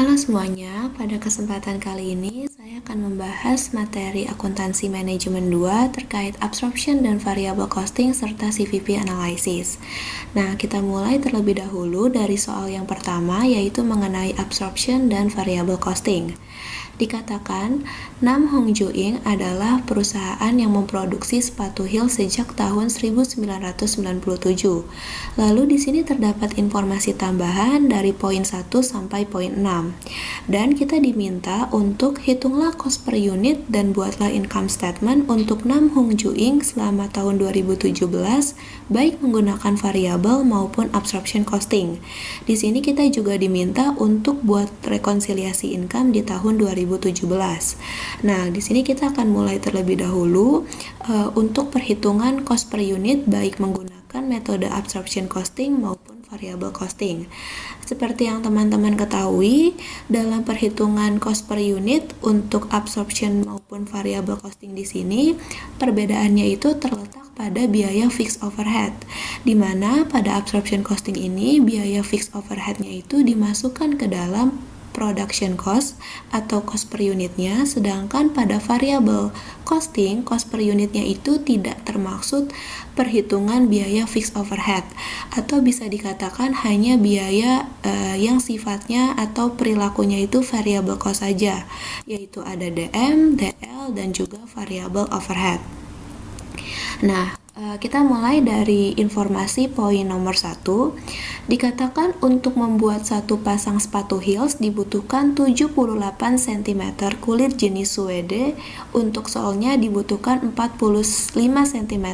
Halo semuanya, pada kesempatan kali ini saya akan membahas materi akuntansi manajemen 2 terkait absorption dan variable costing serta CVP analysis. Nah, kita mulai terlebih dahulu dari soal yang pertama, yaitu mengenai absorption dan variable costing. Dikatakan, Nam Hong Jo Ing adalah perusahaan yang memproduksi sepatu heels sejak tahun 1997. Lalu di sini terdapat informasi tambahan dari poin 1 sampai poin 6. Dan kita diminta untuk hitunglah cost per unit dan buatlah income statement untuk Nam Hong Jo Ing selama tahun 2017 baik menggunakan variabel maupun absorption costing. Di sini kita juga diminta untuk buat rekonsiliasi income di tahun 2017. Nah, di sini kita akan mulai terlebih dahulu untuk perhitungan cost per unit baik menggunakan metode absorption costing maupun variable costing. Seperti yang teman-teman ketahui, dalam perhitungan cost per unit untuk absorption maupun variable costing di sini, perbedaannya itu terletak pada biaya fixed overhead, di mana pada absorption costing ini biaya fixed overhead-nya itu dimasukkan ke dalam production cost atau cost per unitnya, sedangkan pada variable costing, cost per unitnya itu tidak termaksud perhitungan biaya fixed overhead, atau bisa dikatakan hanya biaya yang sifatnya atau perilakunya itu variable cost saja, yaitu ada DM, DL, dan juga variable overhead. Nah, kita mulai dari informasi poin nomor 1. Dikatakan untuk membuat satu pasang sepatu heels dibutuhkan 78 cm kulit jenis suede, untuk solnya dibutuhkan 45 cm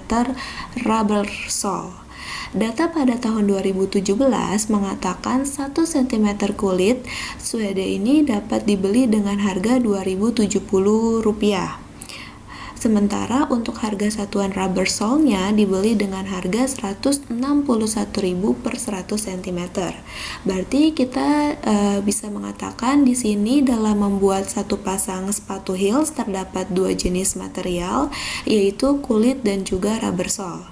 rubber sole. Data pada tahun 2017 mengatakan 1 cm kulit suede ini dapat dibeli dengan harga Rp2.070. Sementara untuk harga satuan rubber sole-nya dibeli dengan harga Rp161.000 per 100 cm. Berarti kita bisa mengatakan di sini dalam membuat satu pasang sepatu heels terdapat dua jenis material, yaitu kulit dan juga rubber sole.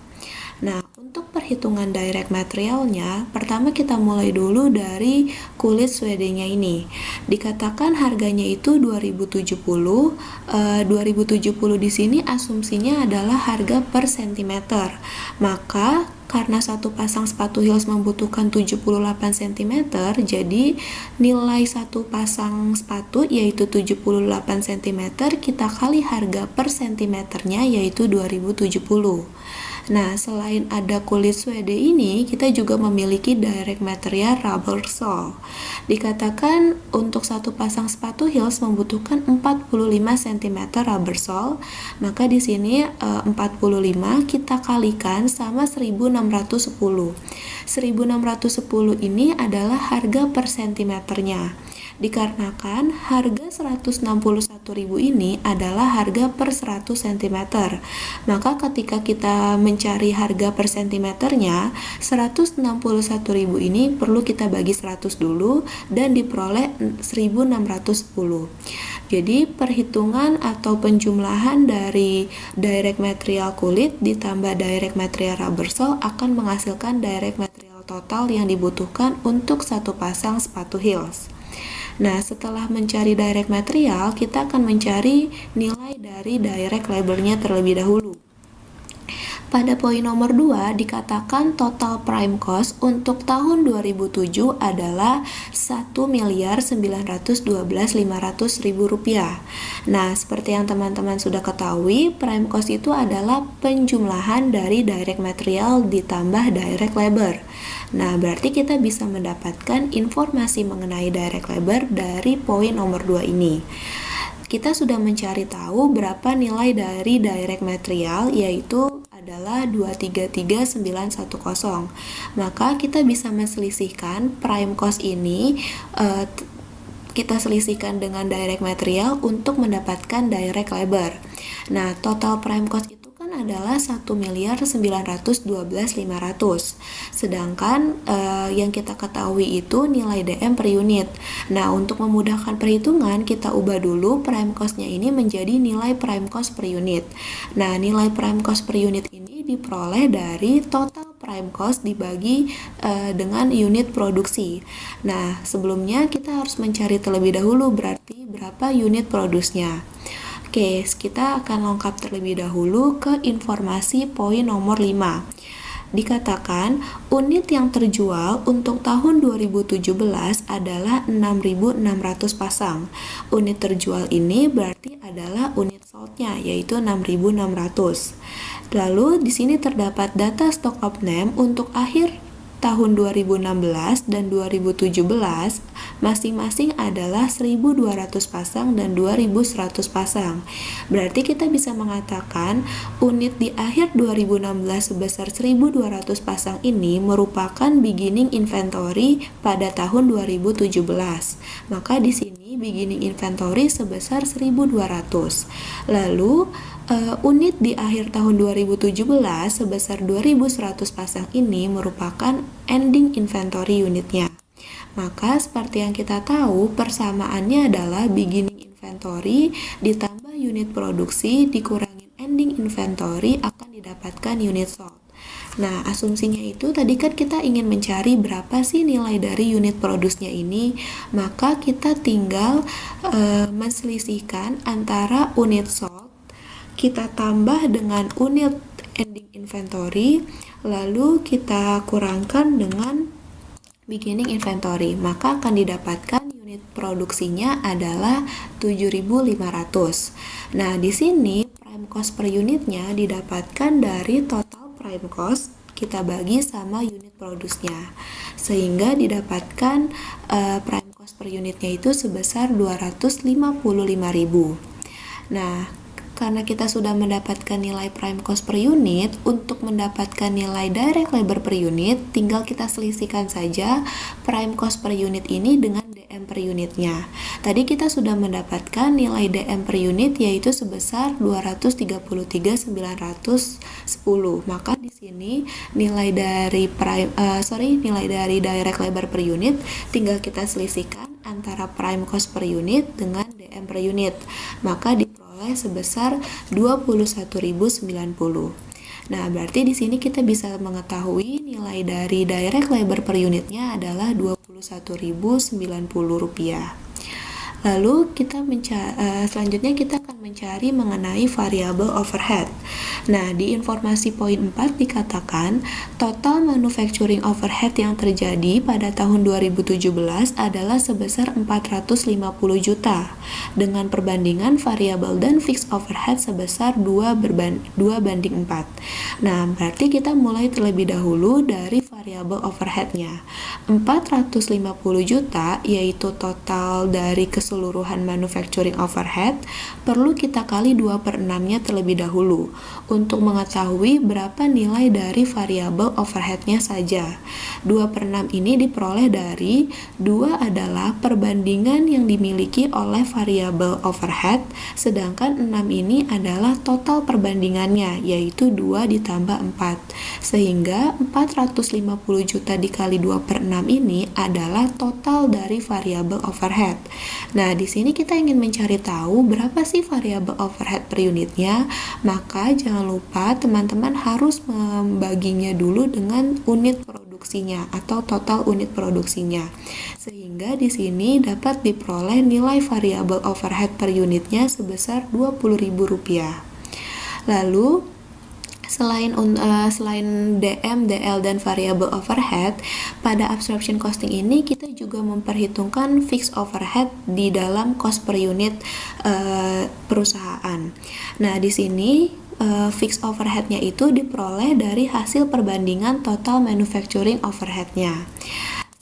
Nah, untuk perhitungan direct materialnya, pertama kita mulai dulu dari kulit suede-nya ini. Dikatakan harganya itu 2070. 2070 di sini asumsinya adalah harga per sentimeter. Maka karena satu pasang sepatu heels membutuhkan 78 cm, jadi nilai satu pasang sepatu yaitu 78 cm, kita kali harga per sentimeternya yaitu 2070. Nah, selain ada kulit suede ini, kita juga memiliki direct material rubber sole. Dikatakan untuk satu pasang sepatu heels membutuhkan 45 cm rubber sole, maka di sini 45 kita kalikan sama 1610. 1610 ini adalah harga per sentimeternya. Dikarenakan harga 161.000 ini adalah harga per 100 cm. Maka ketika kita mencari harga per sentimeternya, 161.000 ini perlu kita bagi 100 dulu dan diperoleh 1610. Jadi perhitungan atau penjumlahan dari direct material kulit ditambah direct material rubber sole akan menghasilkan direct material total yang dibutuhkan untuk satu pasang sepatu heels. Nah, setelah mencari direct material, kita akan mencari nilai dari direct labor-nya terlebih dahulu. Pada poin nomor 2 dikatakan total prime cost untuk tahun 2007 adalah Rp1.912.500.000. Nah, seperti yang teman-teman sudah ketahui, prime cost itu adalah penjumlahan dari direct material ditambah direct labor. Nah, berarti kita bisa mendapatkan informasi mengenai direct labor dari poin nomor 2 ini. Kita sudah mencari tahu berapa nilai dari direct material, yaitu adalah 233910. Maka kita bisa menselisihkan prime cost ini, kita selisihkan dengan direct material untuk mendapatkan direct labor. Nah, total prime cost itu adalah 1.912.500. Sedangkan yang kita ketahui itu nilai DM per unit. Nah, untuk memudahkan perhitungan, kita ubah dulu prime cost-nya ini menjadi nilai prime cost per unit. Nah, nilai prime cost per unit ini diperoleh dari total prime cost dibagi dengan unit produksi. Nah, sebelumnya kita harus mencari terlebih dahulu berarti berapa unit produksinya. Oke, kita akan lengkap terlebih dahulu ke informasi poin nomor 5. Dikatakan, unit yang terjual untuk tahun 2017 adalah 6.600 pasang. Unit terjual ini berarti adalah unit sold-nya, yaitu 6.600. Lalu di sini terdapat data stock of name untuk akhir tahun 2016 dan 2017 masing-masing adalah 1.200 pasang dan 2.100 pasang. Berarti kita bisa mengatakan unit di akhir 2016 sebesar 1.200 pasang ini merupakan beginning inventory pada tahun 2017. Maka di sini beginning inventory sebesar 1.200. Lalu unit di akhir tahun 2017 sebesar 2.100 pasang ini merupakan ending inventory unitnya. Maka seperti yang kita tahu, persamaannya adalah beginning inventory ditambah unit produksi dikurangin ending inventory akan didapatkan unit sold. Nah, asumsinya itu tadi kan kita ingin mencari berapa sih nilai dari unit produksinya ini, maka kita tinggal menselisihkan antara unit sold kita tambah dengan unit ending inventory, lalu kita kurangkan dengan beginning inventory, maka akan didapatkan unit produksinya adalah 7.500. Nah, di sini prime cost per unitnya didapatkan dari total prime cost kita bagi sama unit produksinya, sehingga didapatkan prime cost per unitnya itu sebesar 255.000. Nah, karena kita sudah mendapatkan nilai prime cost per unit, untuk mendapatkan nilai direct labor per unit, tinggal kita selisihkan saja prime cost per unit ini dengan DM per unitnya. Tadi kita sudah mendapatkan nilai DM per unit yaitu sebesar 233.910. Maka di sini nilai dari nilai dari direct labor per unit tinggal kita selisihkan antara prime cost per unit dengan DM per unit. Maka sebesar 21.090. Nah, berarti di sini kita bisa mengetahui nilai dari direct labor per unitnya adalah Rp21.090. Lalu kita selanjutnya kita akan mencari mengenai variable overhead. Nah, di informasi poin 4 dikatakan total manufacturing overhead yang terjadi pada tahun 2017 adalah sebesar 450 juta dengan perbandingan variable dan fixed overhead sebesar 2:4. Nah, berarti kita mulai terlebih dahulu dari variable overheadnya. 450 juta yaitu total dari keseluruhan manufacturing overhead, perlu kita kali 2/6-nya terlebih dahulu untuk mengetahui berapa nilai dari variable overheadnya saja. 2/6 ini diperoleh dari 2 adalah perbandingan yang dimiliki oleh variable overhead, sedangkan 6 ini adalah total perbandingannya, yaitu 2 ditambah 4. Sehingga 450 juta dikali 2/6 ini adalah total dari variable overhead. Nah, di sini kita ingin mencari tahu berapa sih variable overhead per unitnya, maka jangan lupa teman-teman harus membaginya dulu dengan unit produksinya atau total unit produksinya. Sehingga di sini dapat diperoleh nilai variable overhead per unitnya sebesar Rp20.000. Lalu Selain DM, DL, dan variable overhead, pada absorption costing ini kita juga memperhitungkan fixed overhead di dalam cost per unit perusahaan. Nah, di sini fixed overheadnya itu diperoleh dari hasil perbandingan total manufacturing overheadnya.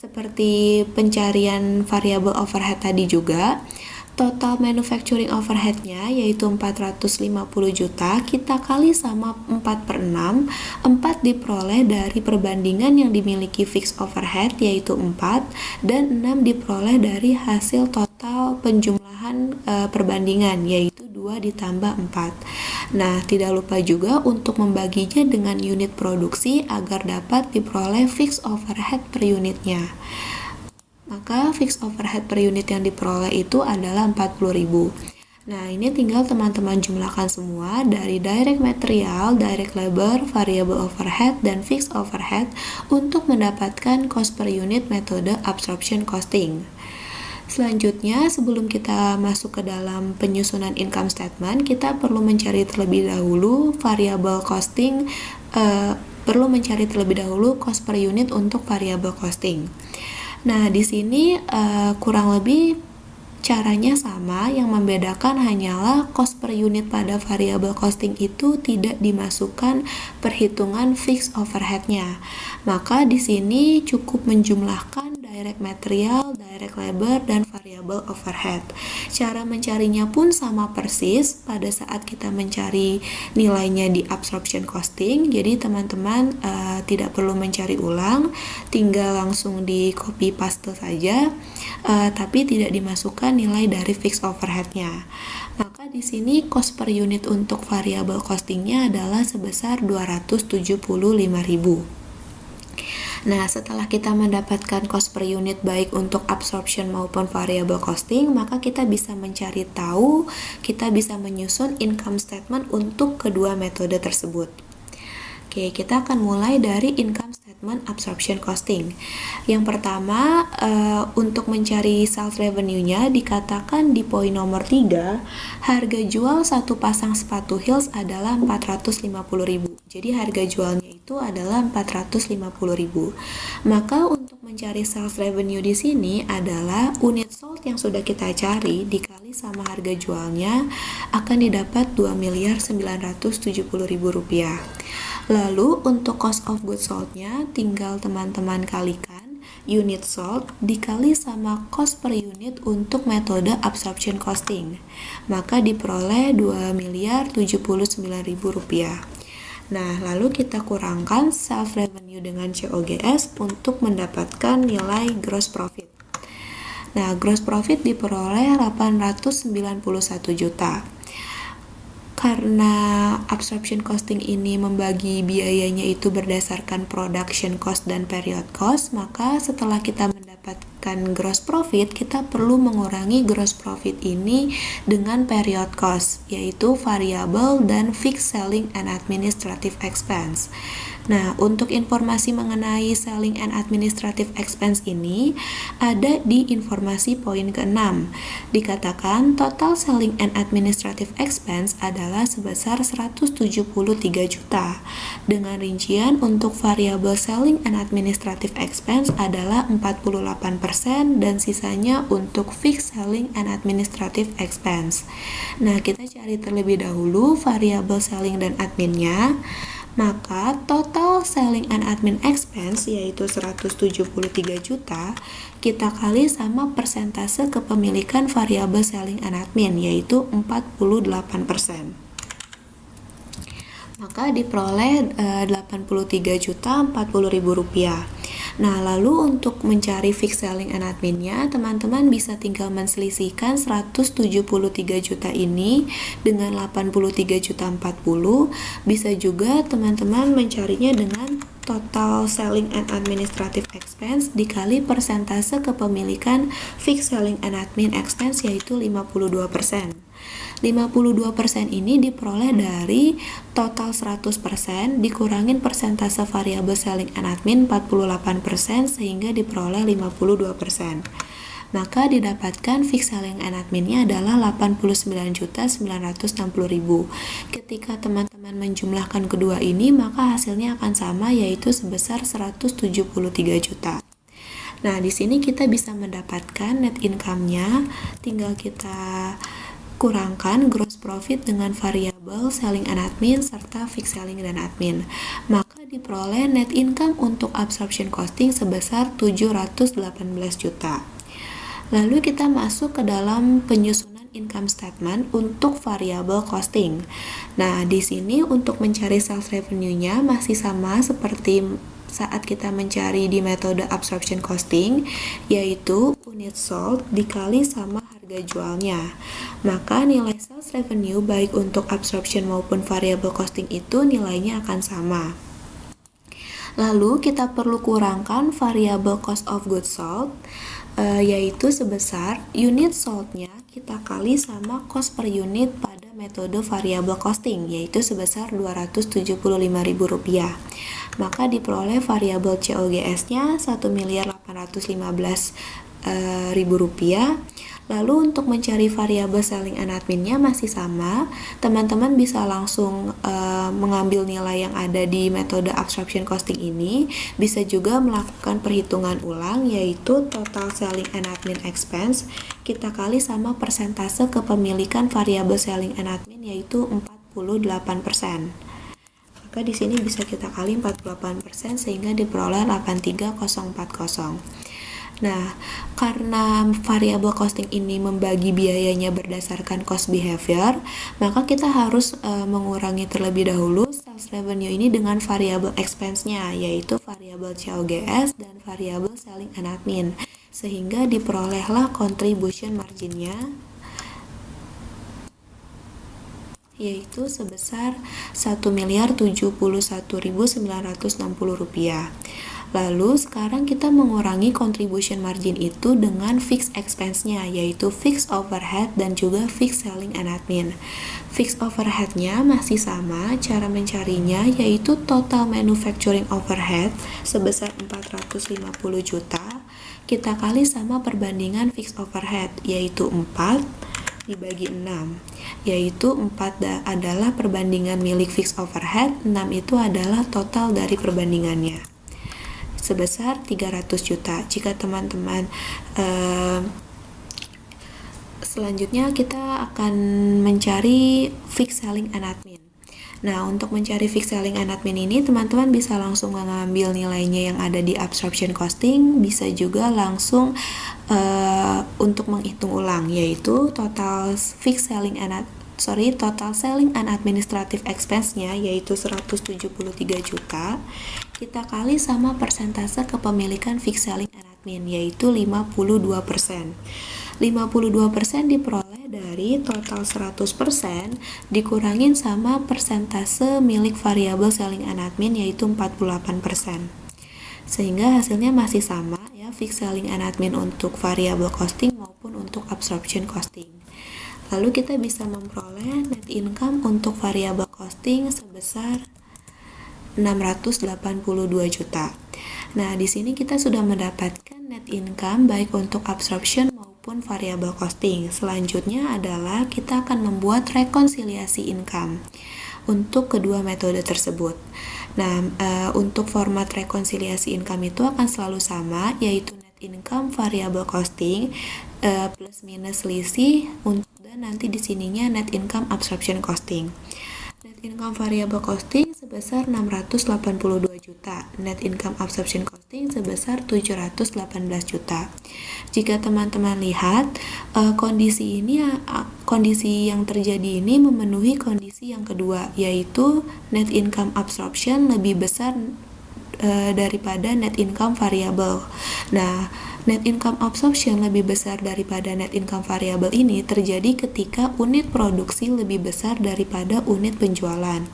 Seperti pencarian variable overhead tadi juga, total manufacturing overheadnya yaitu 450 juta kita kali sama 4/6. 4 diperoleh dari perbandingan yang dimiliki fixed overhead yaitu 4, dan 6 diperoleh dari hasil total penjumlahan perbandingan yaitu 2 ditambah 4. Nah, tidak lupa juga untuk membaginya dengan unit produksi agar dapat diperoleh fixed overhead per unitnya. Maka fixed overhead per unit yang diperoleh itu adalah 40.000. Nah, ini tinggal teman-teman jumlahkan semua dari direct material, direct labor, variable overhead, dan fixed overhead untuk mendapatkan cost per unit metode absorption costing. Selanjutnya, sebelum kita masuk ke dalam penyusunan income statement, kita perlu mencari terlebih dahulu variable costing, cost per unit untuk variable costing. Nah, di sini kurang lebih caranya sama, yang membedakan hanyalah cost per unit pada variable costing itu tidak dimasukkan perhitungan fixed overhead-nya. Maka di sini cukup menjumlahkan direct material, direct labor, dan variable overhead. Cara mencarinya pun sama persis pada saat kita mencari nilainya di absorption costing. Jadi teman-teman tidak perlu mencari ulang, tinggal langsung di copy paste saja, tapi tidak dimasukkan nilai dari fixed overhead-nya. Maka di sini cost per unit untuk variable costing-nya adalah sebesar 275.000. Nah, setelah kita mendapatkan cost per unit baik untuk absorption maupun variable costing, maka kita bisa mencari tahu, kita bisa menyusun income statement untuk kedua metode tersebut. Oke, kita akan mulai dari income statement absorption costing. Yang pertama, untuk mencari sales revenue-nya dikatakan di poin nomor 3, harga jual satu pasang sepatu heels adalah 450.000. Jadi harga jualnya itu adalah 450.000. Maka untuk mencari sales revenue di sini adalah unit sold yang sudah kita cari dikali sama harga jualnya akan didapat 2.970.000 rupiah. Lalu untuk cost of goods sold-nya tinggal teman-teman kalikan unit sold dikali sama cost per unit untuk metode absorption costing. Maka diperoleh 2.079.000 rupiah. Nah, lalu kita kurangkan sales revenue dengan COGS untuk mendapatkan nilai gross profit. Nah, gross profit diperoleh 891 juta. Karena absorption costing ini membagi biayanya itu berdasarkan production cost dan period cost, maka setelah kita mendapatkan gross profit, kita perlu mengurangi gross profit ini dengan period cost, yaitu variable dan fixed selling and administrative expense. Nah, untuk informasi mengenai selling and administrative expense ini ada di informasi poin ke-6. Dikatakan total selling and administrative expense adalah sebesar 173 juta. Dengan rincian untuk variable selling and administrative expense adalah 48% dan sisanya untuk fixed selling and administrative expense. Nah, kita cari terlebih dahulu variable selling dan adminnya. Maka total selling and admin expense yaitu 173 juta kita kali sama persentase kepemilikan variabel selling and admin yaitu 48%. Maka diperoleh 83.040.000 rupiah. Nah, lalu untuk mencari fixed selling and adminnya, teman-teman bisa tinggal menselisihkan 173 juta ini dengan 83.040. Bisa juga teman-teman mencarinya dengan total selling and administrative expense dikali persentase kepemilikan fixed selling and admin expense yaitu 52%. 52% ini diperoleh dari total 100% dikurangin persentase variabel selling and admin 48% sehingga diperoleh 52%. Maka didapatkan fixed selling and adminnya adalah 89.960.000. Ketika teman-teman menjumlahkan kedua ini, maka hasilnya akan sama yaitu sebesar 173 juta. Nah, di sini kita bisa mendapatkan net income-nya, tinggal kita kurangkan gross profit dengan variabel selling and admin serta fixed selling dan admin. Maka diperoleh net income untuk absorption costing sebesar 718 juta. Lalu kita masuk ke dalam penyusunan income statement untuk variable costing. Nah, di sini untuk mencari sales revenue-nya masih sama seperti saat kita mencari di metode absorption costing, yaitu unit sold dikali sama harga jualnya. Maka nilai sales revenue baik untuk absorption maupun variable costing itu nilainya akan sama. Lalu kita perlu kurangkan variable cost of goods sold, yaitu sebesar unit sold-nya kita kali sama cost per unit pada metode variable costing, yaitu sebesar Rp275.000. Maka diperoleh variabel COGS-nya Rp1.815.000. Lalu untuk mencari variabel selling and admin-nya masih sama, teman-teman bisa langsung mengambil nilai yang ada di metode absorption costing ini, bisa juga melakukan perhitungan ulang, yaitu total selling and admin expense kita kali sama persentase kepemilikan variabel selling and admin, yaitu 48%. Maka di sini bisa kita kali 48% sehingga diperoleh 83040. Nah, karena variable costing ini membagi biayanya berdasarkan cost behavior, maka kita harus mengurangi terlebih dahulu sales revenue ini dengan variable expense-nya, yaitu variable COGS dan variable selling and admin, sehingga diperolehlah contribution margin-nya, yaitu sebesar Rp1.071.960. Lalu sekarang kita mengurangi contribution margin itu dengan fixed expense-nya, yaitu fixed overhead dan juga fixed selling and admin. Fixed overhead-nya masih sama, cara mencarinya yaitu total manufacturing overhead sebesar 450 juta, kita kali sama perbandingan fixed overhead, yaitu 4 dibagi 6, yaitu 4 adalah perbandingan milik fixed overhead, 6 itu adalah total dari perbandingannya, sebesar 300 juta. Jika teman-teman selanjutnya kita akan mencari fixed selling and admin. Nah, untuk mencari fixed selling and admin ini, teman-teman bisa langsung mengambil nilainya yang ada di absorption costing, bisa juga langsung untuk menghitung ulang, yaitu total selling and administrative expense-nya yaitu 173 juta, kita kali sama persentase kepemilikan fixed selling and admin, yaitu 52%. 52% diperoleh dari total 100% dikurangin sama persentase milik variabel selling and admin, yaitu 48%. Sehingga hasilnya masih sama ya, fixed selling and admin untuk variable costing maupun untuk absorption costing. Lalu kita bisa memperoleh net income untuk variable costing sebesar 682 juta. Nah, di sini kita sudah mendapatkan net income baik untuk absorption maupun variable costing. Selanjutnya adalah kita akan membuat rekonsiliasi income untuk kedua metode tersebut. Nah, untuk format rekonsiliasi income itu akan selalu sama, yaitu net income variable costing plus minus selisih, dan nanti di sininya net income absorption costing. Net income variable costing sebesar 682 juta, net income absorption costing sebesar 718 juta. Jika teman-teman lihat kondisi yang terjadi ini memenuhi kondisi yang kedua, yaitu net income absorption lebih besar daripada net income variable. Nah, net income absorption lebih besar daripada net income variable ini terjadi ketika unit produksi lebih besar daripada unit penjualan.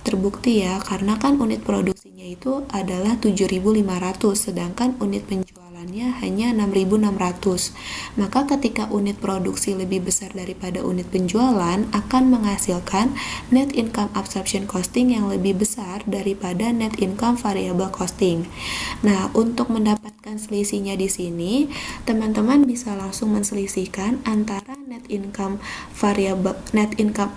Terbukti ya, karena kan unit produksinya itu adalah 7.500, sedangkan unit penjualannya hanya 6.600. Maka ketika unit produksi lebih besar daripada unit penjualan akan menghasilkan net income absorption costing yang lebih besar daripada net income variable costing. Nah, untuk mendapatkan selisihnya di sini, teman-teman bisa langsung menselisihkan antara net income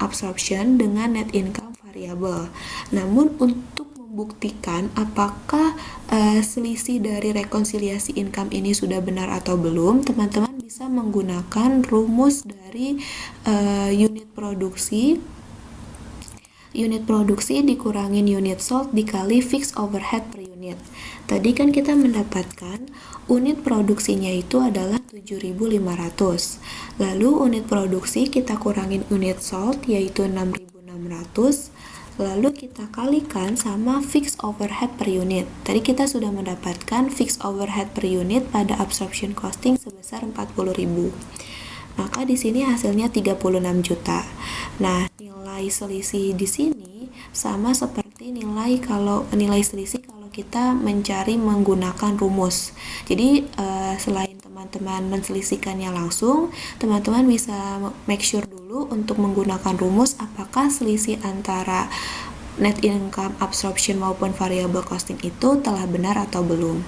absorption dengan net income variable. Namun untuk membuktikan apakah selisih dari rekonsiliasi income ini sudah benar atau belum, teman-teman bisa menggunakan rumus dari unit produksi dikurangin unit sold dikali fixed overhead per unit. Tadi kan kita mendapatkan unit produksinya itu adalah 7.500. Lalu unit produksi kita kurangin unit sold yaitu 6.600. Lalu kita kalikan sama fixed overhead per unit. Tadi kita sudah mendapatkan fixed overhead per unit pada absorption costing sebesar 40.000. Maka di sini hasilnya 36 juta. Nah, nilai selisih di sini sama seperti nilai selisih kalau kita mencari menggunakan rumus. Jadi selain teman-teman menselisihkannya langsung, teman-teman bisa make sure dulu untuk menggunakan rumus apakah selisih antara net income absorption maupun variable costing itu telah benar atau belum.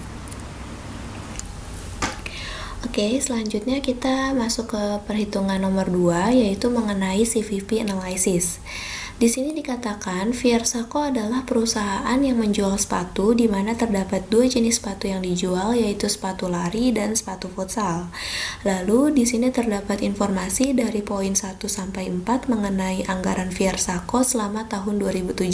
Oke, selanjutnya kita masuk ke perhitungan nomor 2, yaitu mengenai CVP analysis. Di sini dikatakan Viersaco adalah perusahaan yang menjual sepatu di mana terdapat dua jenis sepatu yang dijual, yaitu sepatu lari dan sepatu futsal. Lalu di sini terdapat informasi dari poin 1 sampai 4 mengenai anggaran Viersaco selama tahun 2017.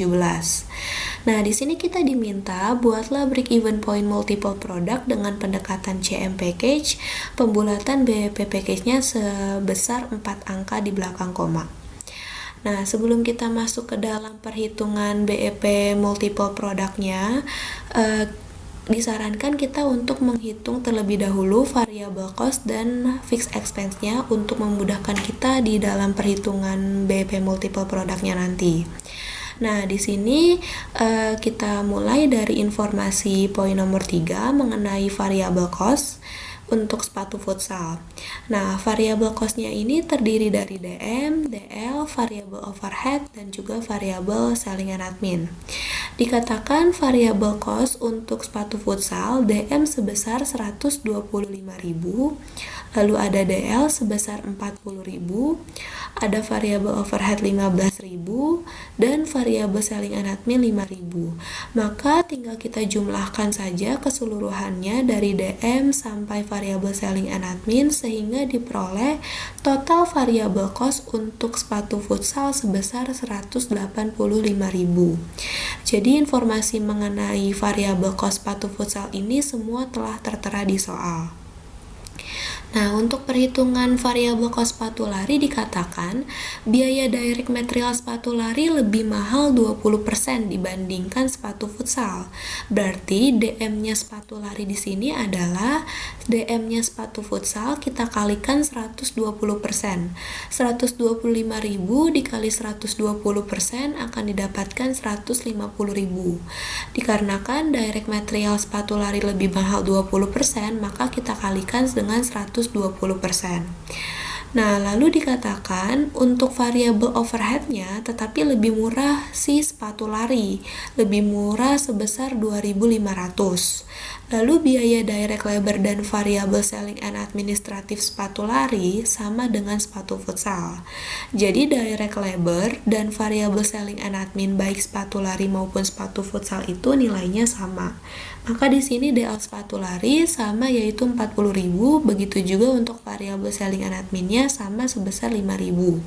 Nah, di sini kita diminta buatlah break even point multiple product dengan pendekatan CM package, pembulatan BEP package-nya sebesar 4 angka di belakang koma. Nah, sebelum kita masuk ke dalam perhitungan BEP multiple produknya, disarankan kita untuk menghitung terlebih dahulu variable cost dan fixed expense-nya untuk memudahkan kita di dalam perhitungan BEP multiple produknya nanti. Nah, di sini kita mulai dari informasi poin nomor 3 mengenai variable cost untuk sepatu futsal. Nah, variable cost-nya ini terdiri dari DM, DL, variable overhead, dan juga variable selling and admin. Dikatakan variable cost untuk sepatu futsal DM sebesar 125.000, lalu ada DL sebesar 40.000, ada variable overhead 15.000, dan variable selling and admin 5.000. Maka tinggal kita jumlahkan saja keseluruhannya dari DM sampai variable selling and admin sehingga diperoleh total variable cost untuk sepatu futsal sebesar 185.000. Jadi informasi mengenai variable cost sepatu futsal ini semua telah tertera di soal. Nah, untuk perhitungan variable cost sepatu lari dikatakan biaya direct material sepatu lari lebih mahal 20% dibandingkan sepatu futsal. Berarti DM-nya sepatu lari di sini adalah DM-nya sepatu futsal kita kalikan 120%. 125.000 dikali 120% akan didapatkan 150.000. Dikarenakan direct material sepatu lari lebih mahal 20%, maka kita kalikan dengan 120%. Nah, lalu dikatakan untuk variable overhead-nya tetapi lebih murah si sepatu lari, lebih murah sebesar 2.500. Lalu biaya direct labor dan variable selling and administrative sepatu lari sama dengan sepatu futsal. Jadi direct labor dan variable selling and admin baik sepatu lari maupun sepatu futsal itu nilainya sama. Maka di sini DL sepatu lari sama yaitu 40.000, begitu juga untuk variable selling and adminnya sama sebesar 5.000.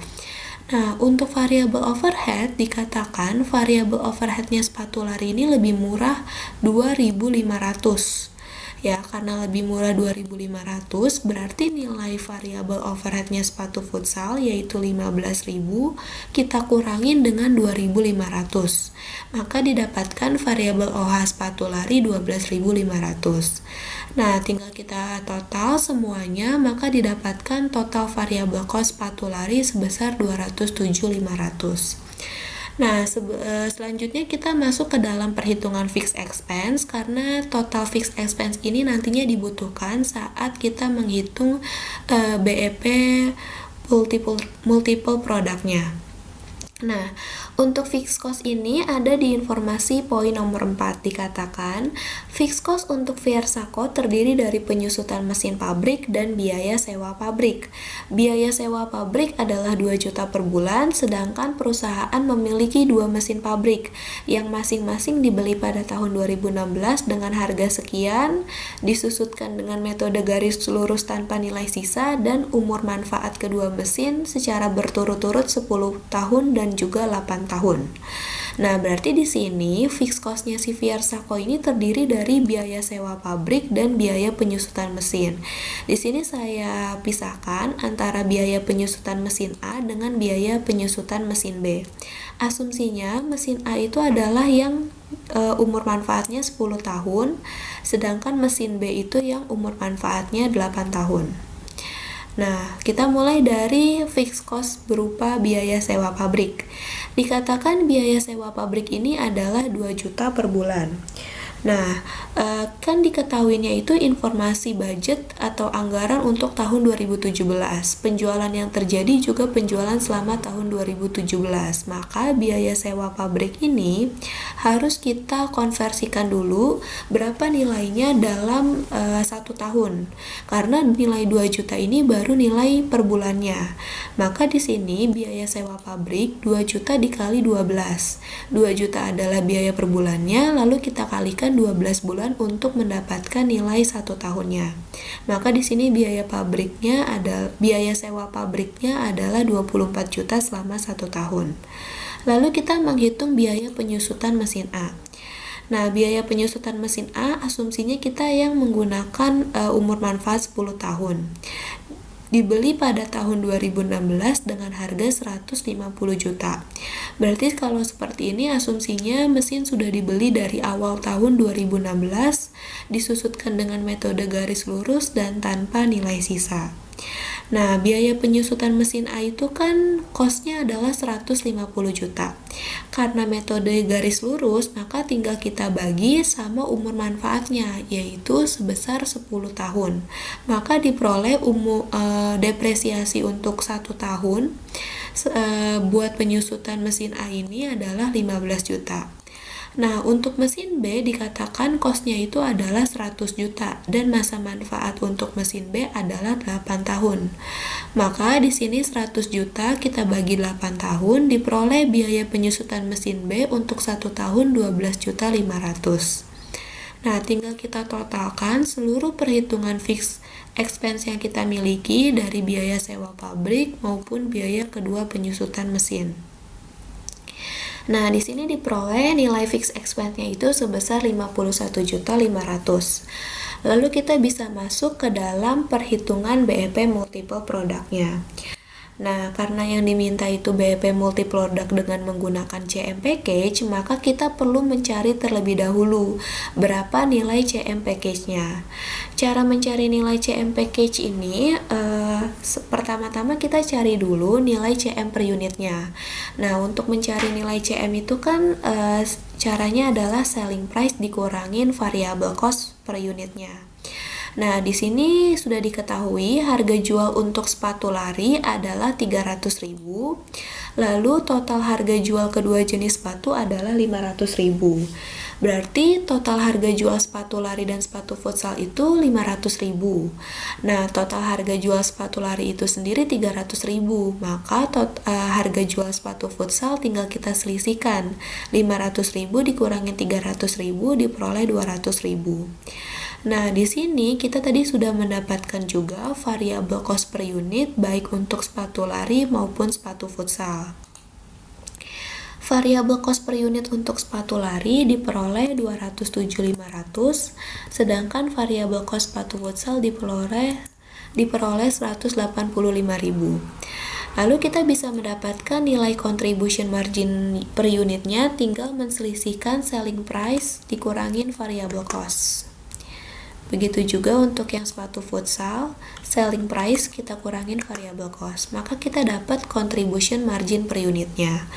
Nah, untuk variable overhead dikatakan variable overheadnya sepatu lari ini lebih murah 2.500. Ya, karena lebih murah 2.500 berarti nilai variable overheadnya sepatu futsal yaitu 15.000 kita kurangin dengan 2.500. Maka didapatkan variable OH sepatu lari 12.500. Nah, tinggal kita total semuanya, maka didapatkan total variable cost sepatu lari sebesar 207.500. Nah, selanjutnya kita masuk ke dalam perhitungan fixed expense karena total fixed expense ini nantinya dibutuhkan saat kita menghitung BEP multiple produknya. Nah, untuk fixed cost ini ada di informasi poin nomor 4 dikatakan fixed cost untuk Viersaco terdiri dari penyusutan mesin pabrik dan biaya sewa pabrik. Biaya sewa pabrik adalah 2 juta per bulan, sedangkan perusahaan memiliki 2 mesin pabrik yang masing-masing dibeli pada tahun 2016 dengan harga sekian, disusutkan dengan metode garis lurus tanpa nilai sisa, dan umur manfaat kedua mesin secara berturut-turut 10 tahun dan juga 8 tahun. Nah, berarti di sini fixed cost-nya si Viersaco ini terdiri dari biaya sewa pabrik dan biaya penyusutan mesin. Di sini saya pisahkan antara biaya penyusutan mesin A dengan biaya penyusutan mesin B. Asumsinya mesin A itu adalah yang umur manfaatnya 10 tahun, sedangkan mesin B itu yang umur manfaatnya 8 tahun. Nah, kita mulai dari fixed cost berupa biaya sewa pabrik. Dikatakan biaya sewa pabrik ini adalah 2 juta per bulan. Nah, kan diketahuinya itu informasi budget atau anggaran untuk tahun 2017. Penjualan yang terjadi juga penjualan selama tahun 2017. Maka biaya sewa pabrik ini harus kita konversikan dulu berapa nilainya dalam 1 tahun. Karena nilai 2 juta ini baru nilai per bulannya. Maka di sini biaya sewa pabrik 2 juta dikali 12. 2 juta adalah biaya per bulannya, lalu kita kalikan 12 bulan untuk mendapatkan nilai 1 tahunnya. Maka di sini biaya sewa pabriknya adalah 24 juta selama 1 tahun. Lalu kita menghitung biaya penyusutan mesin A. Nah, biaya penyusutan mesin A asumsinya kita yang menggunakan umur manfaat 10 tahun. Dibeli pada tahun 2016 dengan harga 150 juta. Berarti kalau seperti ini asumsinya mesin sudah dibeli dari awal tahun 2016, disusutkan dengan metode garis lurus dan tanpa nilai sisa. Nah, biaya penyusutan mesin A itu kan cost-nya adalah 150 juta. Karena metode garis lurus, maka tinggal kita bagi sama umur manfaatnya, yaitu sebesar 10 tahun. Maka diperoleh depresiasi untuk 1 tahun buat penyusutan mesin A ini adalah 15 juta. Nah, untuk mesin B dikatakan cost-nya itu adalah 100 juta dan masa manfaat untuk mesin B adalah 8 tahun. Maka di sini 100 juta kita bagi 8 tahun diperoleh biaya penyusutan mesin B untuk 1 tahun 12 juta 500. Nah, tinggal kita totalkan seluruh perhitungan fixed expense yang kita miliki dari biaya sewa pabrik maupun biaya kedua penyusutan mesin. Nah, di sini diperoleh nilai fixed expense-nya itu sebesar 51.500.000. Lalu kita bisa masuk ke dalam perhitungan BEP multiple produknya. Nah, karena yang diminta itu BEP multi-product dengan menggunakan CM package, maka kita perlu mencari terlebih dahulu berapa nilai CM package-nya. Cara mencari nilai CM package ini, pertama-tama kita cari dulu nilai CM per unitnya. Nah, untuk mencari nilai CM itu kan caranya adalah selling price dikurangin variable cost per unitnya. Nah, di sini sudah diketahui harga jual untuk sepatu lari adalah 300.000. Lalu total harga jual kedua jenis sepatu adalah 500.000. Berarti total harga jual sepatu lari dan sepatu futsal itu 500.000. Nah, total harga jual sepatu lari itu sendiri 300.000. Maka harga jual sepatu futsal tinggal kita selisihkan. 500.000 dikurangin 300.000 diperoleh 200.000. Nah, di sini kita tadi sudah mendapatkan juga variable cost per unit baik untuk sepatu lari maupun sepatu futsal. Variable cost per unit untuk sepatu lari diperoleh 207.500, sedangkan variable cost sepatu futsal diperoleh 185.000. Lalu kita bisa mendapatkan nilai contribution margin per unitnya tinggal menselisihkan selling price dikurangin variable cost. Begitu juga untuk yang sepatu futsal, selling price kita kurangin variable cost, maka kita dapat contribution margin per unitnya.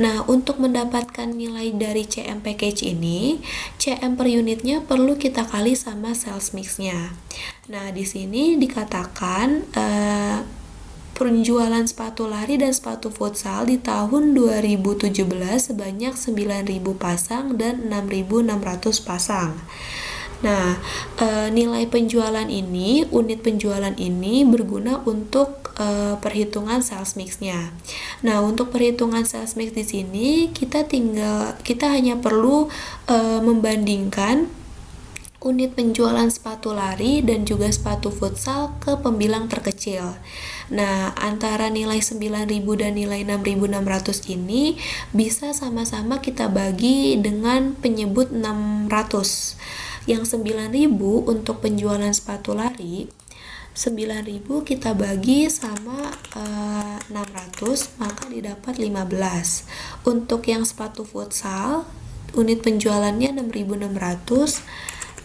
Nah, untuk mendapatkan nilai dari CM package ini, CM per unitnya perlu kita kali sama sales mix-nya. Nah, di sini dikatakan penjualan sepatu lari dan sepatu futsal di tahun 2017 sebanyak 9.000 pasang dan 6.600 pasang. Nah, nilai penjualan ini, unit penjualan ini berguna untuk perhitungan sales mix-nya. Nah, untuk perhitungan sales mix di sini kita hanya perlu membandingkan unit penjualan sepatu lari dan juga sepatu futsal ke pembilang terkecil. Nah, antara nilai 9.000 dan nilai 6.600 ini bisa sama-sama kita bagi dengan penyebut 600. Yang 9.000 untuk penjualan sepatu lari, 9.000 kita bagi sama 600, maka didapat 15. Untuk yang sepatu futsal, unit penjualannya 6.600,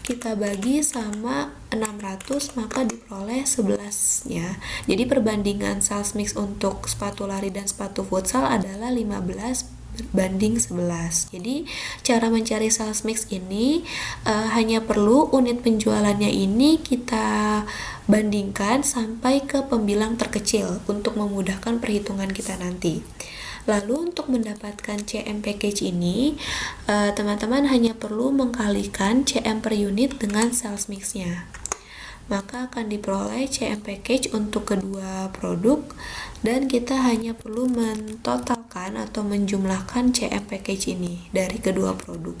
kita bagi sama 600, maka diperoleh 11-nya. Jadi perbandingan sales mix untuk sepatu lari dan sepatu futsal adalah 15 banding 11. Jadi cara mencari sales mix ini hanya perlu unit penjualannya ini kita bandingkan sampai ke pembilang terkecil untuk memudahkan perhitungan kita nanti. Lalu untuk mendapatkan CM package ini, teman-teman hanya perlu mengkalikan CM per unit dengan sales mix-nya. Maka akan diperoleh CM package untuk kedua produk dan kita hanya perlu mentotalkan atau menjumlahkan CM package ini dari kedua produk.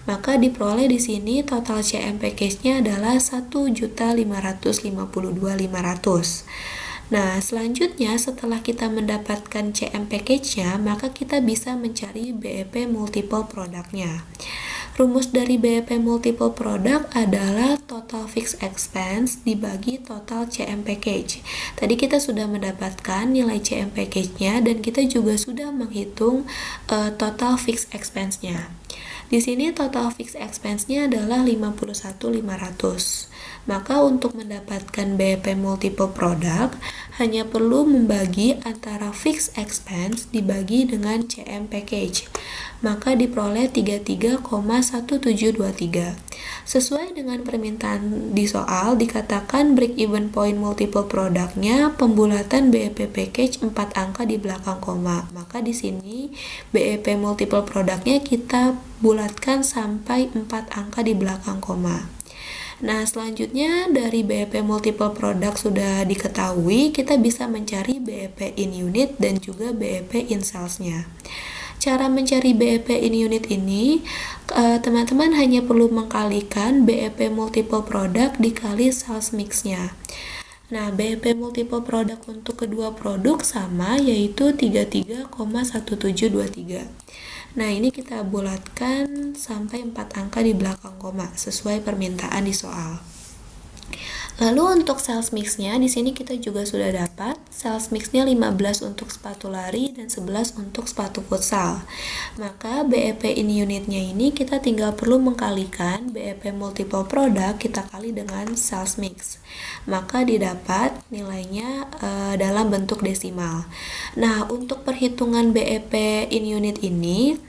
Maka diperoleh di sini total CM package-nya adalah 1.552.500. Nah, selanjutnya setelah kita mendapatkan CM package-nya, maka kita bisa mencari BEP multiple produknya. Rumus dari BEP multiple product adalah total fixed expense dibagi total CM package. Tadi kita sudah mendapatkan nilai CM package-nya dan kita juga sudah menghitung total fixed expense-nya. Di sini total fixed expense-nya adalah 51.500. Maka untuk mendapatkan BEP multiple product hanya perlu membagi antara fixed expense dibagi dengan CM package. Maka diperoleh 33,1723. Sesuai dengan permintaan di soal dikatakan break even point multiple produknya pembulatan BEP package 4 angka di belakang koma. Maka di sini BEP multiple produknya kita bulatkan sampai 4 angka di belakang koma. Nah, selanjutnya dari BEP multiple product sudah diketahui, kita bisa mencari BEP in unit dan juga BEP in sales-nya. Cara mencari BEP in unit ini, teman-teman hanya perlu mengkalikan BEP multiple product dikali sales mix-nya. Nah, BEP multiple product untuk kedua produk sama, yaitu 33,1723. Nah, ini kita bulatkan sampai 4 angka di belakang koma sesuai permintaan di soal. Lalu untuk sales mix-nya di sini kita juga sudah dapat sales mix-nya 15 untuk sepatu lari dan 11 untuk sepatu futsal. Maka BEP in unit-nya ini kita tinggal perlu mengkalikan BEP multiple product kita kali dengan sales mix. Maka didapat nilainya dalam bentuk desimal. Nah, untuk perhitungan BEP in unit ini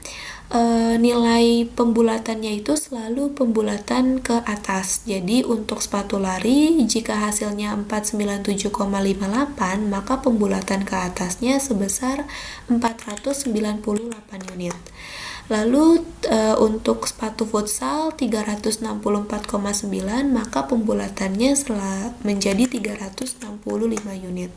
nilai pembulatannya itu selalu pembulatan ke atas. Jadi untuk sepatu lari jika hasilnya 497,58 maka pembulatan ke atasnya sebesar 498 unit. Lalu untuk sepatu futsal 364,9 maka pembulatannya menjadi 365 unit.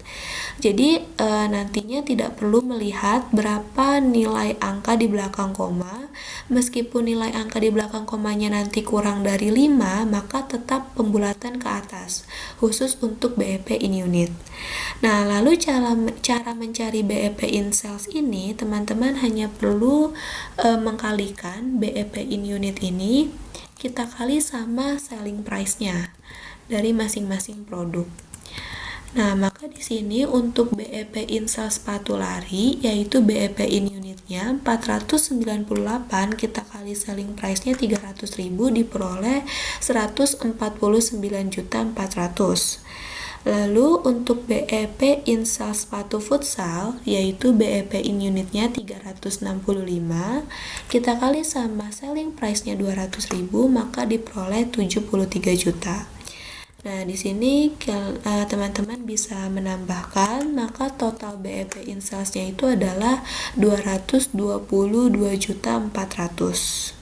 Jadi nantinya tidak perlu melihat berapa nilai angka di belakang koma. Meskipun nilai angka di belakang komanya nanti kurang dari 5, maka tetap pembulatan ke atas, khusus untuk BEP in unit. Nah, lalu cara mencari BEP in sales ini, teman-teman hanya perlu mengkalikan BEP in unit ini, kita kali sama selling price-nya dari masing-masing produk. Nah, maka di sini untuk BEP in sales sepatu lari, yaitu BEP in unitnya 498, kita kali selling price-nya 300.000 diperoleh 149.400. Lalu untuk BEP in sales sepatu futsal, yaitu BEP in unitnya 365, kita kali sama selling price-nya 200.000, maka diperoleh 73 juta. Nah, di sini teman-teman bisa menambahkan, maka total BEP in sales-nya itu adalah 222.400.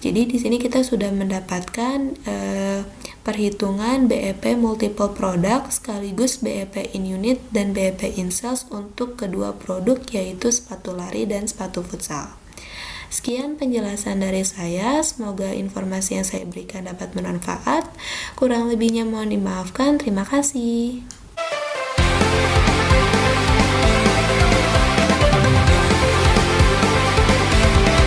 Jadi di sini kita sudah mendapatkan perhitungan BEP multiple product sekaligus BEP in unit dan BEP in sales untuk kedua produk, yaitu sepatu lari dan sepatu futsal. Sekian penjelasan dari saya, semoga informasi yang saya berikan dapat bermanfaat. Kurang lebihnya mohon dimaafkan, terima kasih.